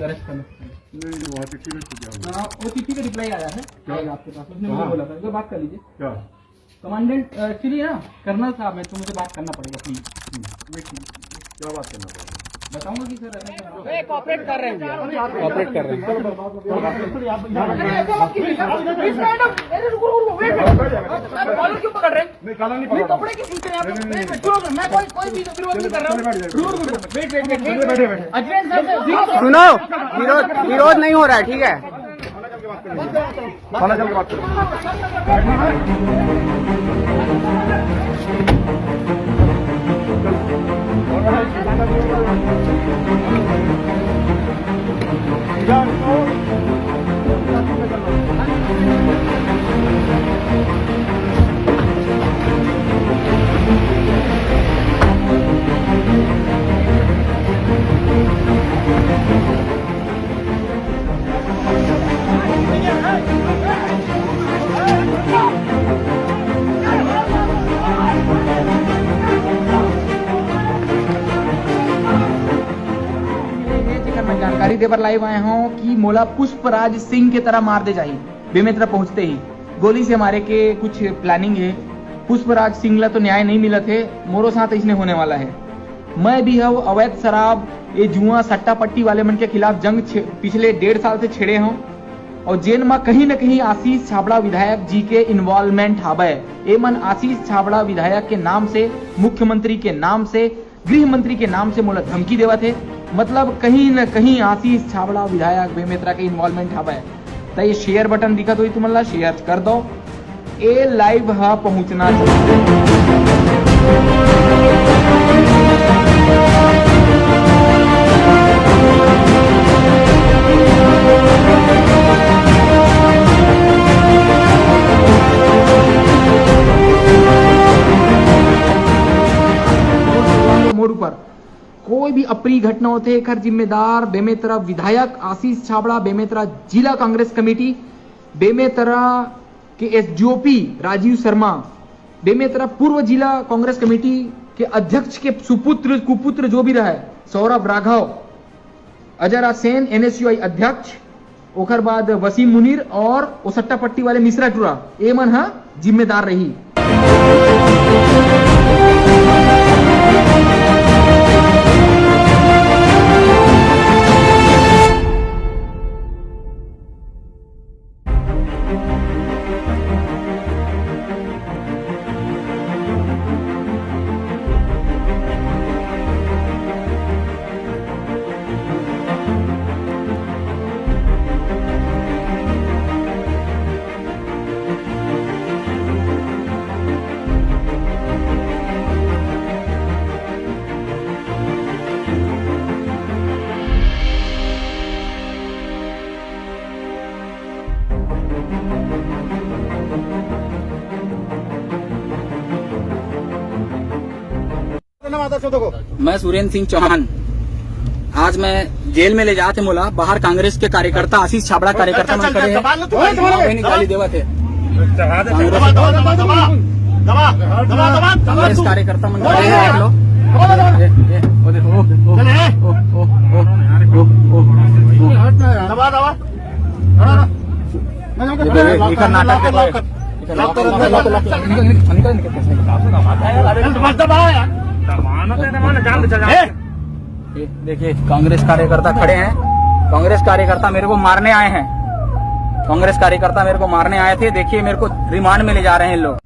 Arrest करना। नहीं वहाँ चिट्ठी में तो क्या हाँ, वो चिट्ठी का रिप्लाई आया है आपके पास, उसने मुझे बोला था, बात कर लीजिए। क्या कमांडेंट एक्चुअली ना कर्नल साहब है, तो मुझे बात करना पड़ेगा प्लीज। क्या बात करना पड़ेगा? बताऊंगा कि सर कॉपरेट कर रहे हैं, कॉपरेट कर रहे हैं। क्यों पकड़ रहे हैं? नहीं काला नहीं नहीं, पकड़ा। कपड़े की खींच रहे हैं आप। मैं कोई भी विरोध नहीं कर रहा हूँ। बैठे बैठे अजमेर साहब से सुनो, विरोध नहीं हो रहा है, ठीक है। खाना चल के बात करो। मैं जानकारी देवर लाइव आए हूँ कि मोला पुष्पराज सिंह के तरह मार दे जाही बेमेतरा पहुंचते ही गोली से मारे के कुछ प्लानिंग है। पुष्पराज सिंह ला तो न्याय नहीं मिला थे, मोरो साथ इसने होने वाला है। मैं भी हूँ अवैध शराब ये जुआ सट्टा पट्टी वाले मन के खिलाफ जंग पिछले 1.5 साल से छेड़े हूँ और जेन में कहीं न कहीं आशीष छाबड़ा विधायक जी के इन्वॉल्वमेंट हावे। ए मन आशीष छाबड़ा विधायक के नाम से, मुख्यमंत्री के नाम से, गृह मंत्री के नाम से मोला धमकी देवा थे। मतलब कहीं न कहीं आशीष छाबड़ा विधायक बेमेतरा के इन्वॉल्वमेंट हावे। तो ये शेयर बटन दिखा तो तुमला शेयर कर दो। ए लाइव हा पहुंचना मोड़ पर कोई भी अप्रिय घटना होते एक जिम्मेदार बेमेतरा विधायक आशीष छाबड़ा, बेमेतरा जिला कांग्रेस कमेटी, बेमेतरा के एसडीओपी राजीव शर्मा, बेमेतरा पूर्व जिला कांग्रेस कमेटी के अध्यक्ष के सुपुत्र कुपुत्र जो भी रहे सौरभ राघव, अजरा सेन एनएसयूआई अध्यक्ष, ओकर बाद वसीम मुनीर और ओसट्टा पट्टी वाले मिश्रा टूरा ए मन हा जिम्मेदार रही। मैं सुरेंद्र सिंह चौहान। आज मैं जेल में ले जाते मोला बाहर कांग्रेस के कार्यकर्ता आशीष छाबड़ा कार्यकर्ता मन खड़े हैं, गाली देवा थे कांग्रेस कार्यकर्ता मन खड़े हैं। देखिए कांग्रेस कार्यकर्ता खड़े हैं, कांग्रेस कार्यकर्ता मेरे को मारने आए हैं, कांग्रेस कार्यकर्ता मेरे को मारने आए थे। देखिए मेरे को रिमांड में ले जा रहे हैं लोग।